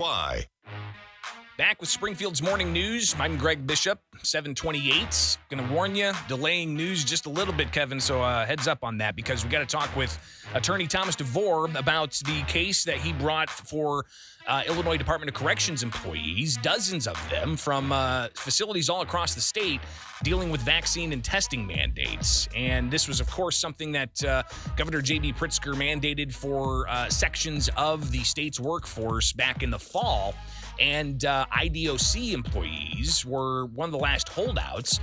Why? Back with Springfield's Morning News. I'm Greg Bishop, 728. Going to warn you, delaying news just a little bit, Kevin, so heads up on that because we got to talk with attorney Thomas DeVore about the case that he brought for Illinois Department of Corrections employees, dozens of them from facilities all across the state dealing with vaccine and testing mandates. And this was, of course, something that Governor J.B. Pritzker mandated for sections of the state's workforce back in the fall. And IDOC employees were one of the last holdouts,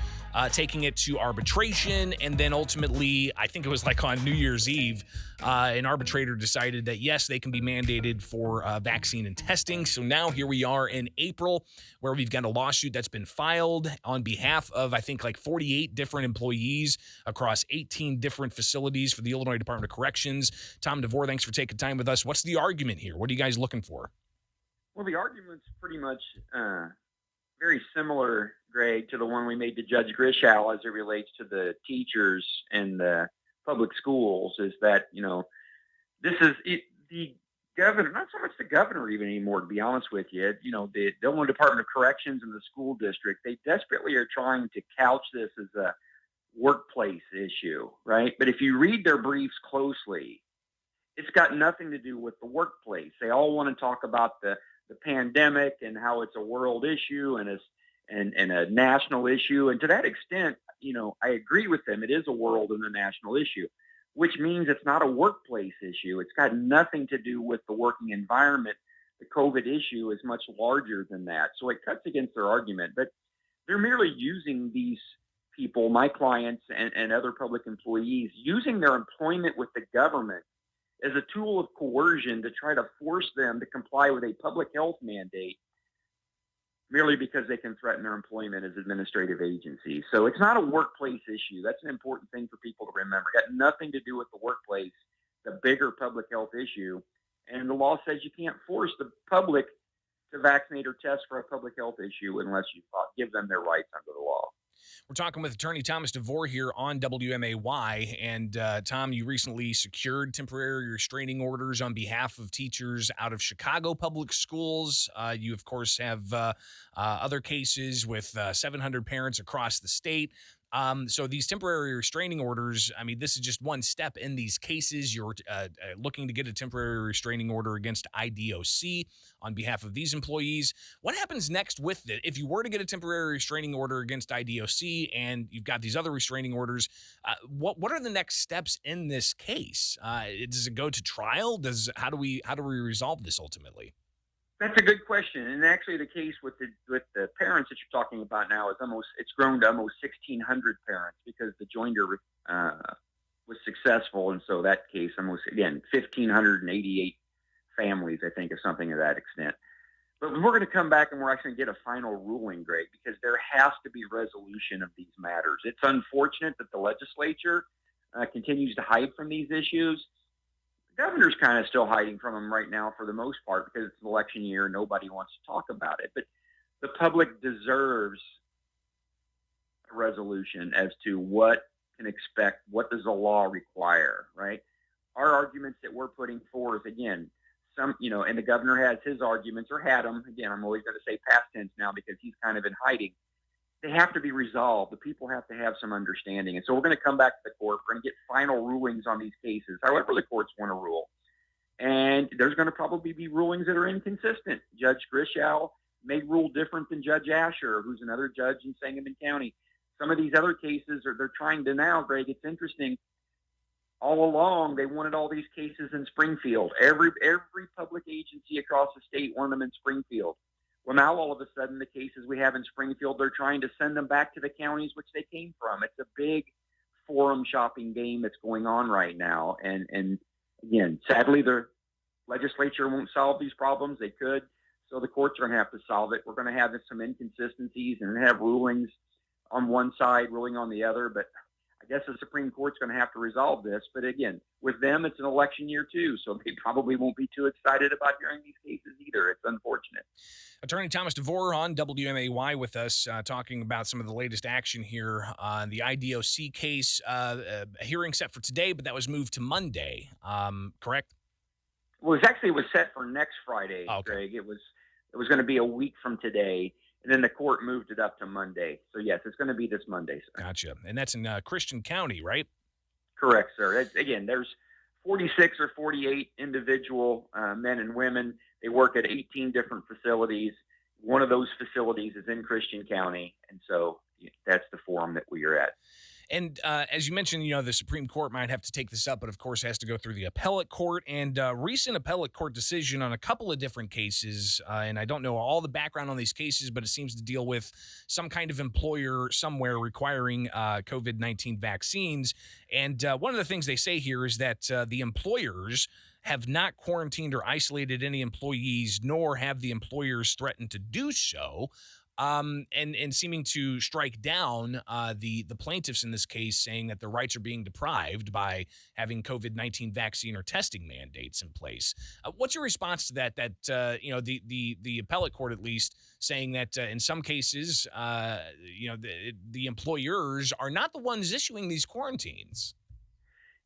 taking it to arbitration. And then ultimately, I think it was like on New Year's Eve, an arbitrator decided that, yes, they can be mandated for vaccine and testing. So now here we are in April, where we've got a lawsuit that's been filed on behalf of, I think, like 48 different employees across 18 different facilities for the Illinois Department of Corrections. Tom DeVore, thanks for taking time with us. What's the argument here? What are you guys looking for? Well, the argument's pretty much very similar, Greg, to the one we made to Judge Grishow as it relates to the teachers and the public schools, is that, this is the governor, not so much the governor even anymore, to be honest with you. The Illinois Department of Corrections and the school district, they desperately are trying to couch this as a workplace issue, right? But if you read their briefs closely, it's got nothing to do with the workplace. They all want to talk about the pandemic and how it's a world issue and a national issue. And to that extent, I agree with them. It is a world and a national issue, which means it's not a workplace issue. It's got nothing to do with the working environment. The COVID issue is much larger than that. So it cuts against their argument, but they're merely using these people, my clients and other public employees, using their employment with the government as a tool of coercion to try to force them to comply with a public health mandate merely because they can threaten their employment as administrative agencies. So it's not a workplace issue. That's an important thing for people to remember. It got nothing to do with the workplace, the bigger public health issue. And the law says you can't force the public to vaccinate or test for a public health issue unless you give them their rights under the law. We're talking with attorney Thomas DeVore here on WMAY. And Tom, you recently secured temporary restraining orders on behalf of teachers out of Chicago public schools. You, of course, have other cases with 700 parents across the state. So these temporary restraining orders, I mean, this is just one step in these cases. You're looking to get a temporary restraining order against IDOC on behalf of these employees. What happens next with it? If you were to get a temporary restraining order against IDOC and you've got these other restraining orders, what are the next steps in this case? Does it go to trial? How do we resolve this ultimately? That's a good question. And actually the case with the parents that you're talking about now it's grown to almost 1,600 parents because the joinder was successful. And so that case, 1,588 families, I think, or something of that extent. But we're going to come back and we're actually going to get a final ruling, Greg, because there has to be resolution of these matters. It's unfortunate that the legislature continues to hide from these issues. Governor's kind of still hiding from them right now for the most part because it's an election year and nobody wants to talk about it. But the public deserves a resolution as to what can expect, what does the law require, right? Our arguments that we're putting forth, again, and the governor has his arguments or had them. Again, I'm always going to say past tense now because he's kind of in hiding. They have to be resolved. The people have to have some understanding. And so we're going to come back to the court. We're going to get final rulings on these cases, however the courts want to rule. And there's going to probably be rulings that are inconsistent. Judge Grishow may rule different than Judge Asher, who's another judge in Sangamon County. Some of these other cases they're trying to now, Greg, it's interesting. All along, they wanted all these cases in Springfield. Every public agency across the state wanted them in Springfield. Well, now all of a sudden, the cases we have in Springfield, they're trying to send them back to the counties which they came from. It's a big forum shopping game that's going on right now. And again, sadly, the legislature won't solve these problems. They could. So the courts are going to have to solve it. We're going to have some inconsistencies and have rulings on one side, ruling on the other. But I guess the Supreme Court's going to have to resolve this. But again, with them, it's an election year too, so they probably won't be too excited about hearing these cases either. It's unfortunate. Attorney Thomas DeVore on WMAY with us, talking about some of the latest action here on the IDOC case. A hearing set for today, but that was moved to Monday, correct? Well, it was set for next Friday, okay. Greg. It was It was going to be a week from today, and then the court moved it up to Monday. So yes, it's going to be this Monday, sir. Gotcha. And that's in Christian County, right? Correct, sir. Again, there's 46 or 48 individual men and women. They work at 18 different facilities. One of those facilities is in Christian County, and so that's the forum that we are at. And as you mentioned, the Supreme Court might have to take this up, but of course has to go through the appellate court. And recent appellate court decision on a couple of different cases, and I don't know all the background on these cases, but it seems to deal with some kind of employer somewhere requiring COVID-19 vaccines. And one of the things they say here is that the employers have not quarantined or isolated any employees, nor have the employers threatened to do so. And seeming to strike down the plaintiffs in this case, saying that their rights are being deprived by having COVID-19 vaccine or testing mandates in place. What's your response to that? That the appellate court at least saying that in some cases, the employers are not the ones issuing these quarantines.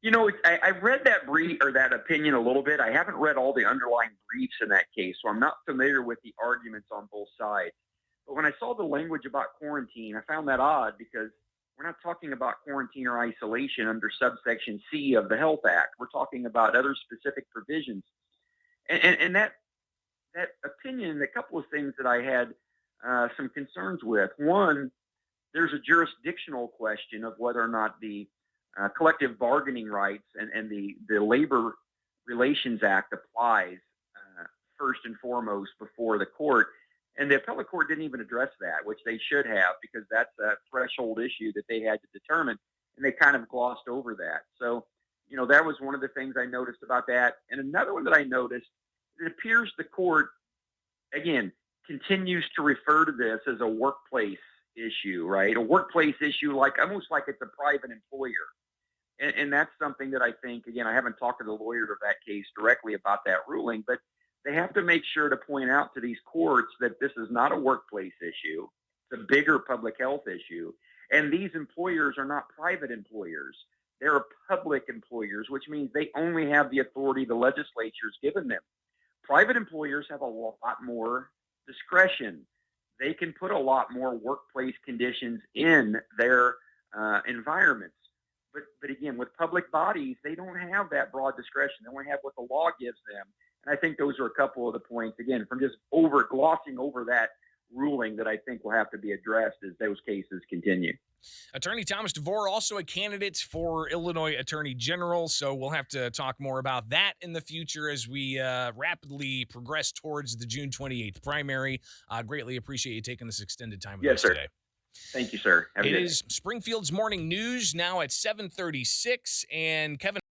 I read that brief or that opinion a little bit. I haven't read all the underlying briefs in that case, so I'm not familiar with the arguments on both sides. But when I saw the language about quarantine, I found that odd because we're not talking about quarantine or isolation under subsection C of the Health Act. We're talking about other specific provisions. And that opinion, a couple of things that I had some concerns with. One, there's a jurisdictional question of whether or not the collective bargaining rights and the Labor Relations Act applies first and foremost before the court. And the appellate court didn't even address that, which they should have, because that's a threshold issue that they had to determine, and they kind of glossed over that. So, that was one of the things I noticed about that. And another one that I noticed, it appears the court, again, continues to refer to this as a workplace issue, right? A workplace issue, almost like it's a private employer. And that's something that I think, again, I haven't talked to the lawyer of that case directly about that ruling, but they have to make sure to point out to these courts that this is not a workplace issue. It's a bigger public health issue. And these employers are not private employers. They're public employers, which means they only have the authority the legislature's given them. Private employers have a lot more discretion. They can put a lot more workplace conditions in their environments. But again, with public bodies, they don't have that broad discretion. They only have what the law gives them. And I think those are a couple of the points, again, from just glossing over that ruling that I think will have to be addressed as those cases continue. Attorney Thomas DeVore, also a candidate for Illinois Attorney General, so we'll have to talk more about that in the future as we rapidly progress towards the June 28th primary. Greatly appreciate you taking this extended time with us today. Thank you, sir. It is Springfield's Morning News now at 7:36, and Kevin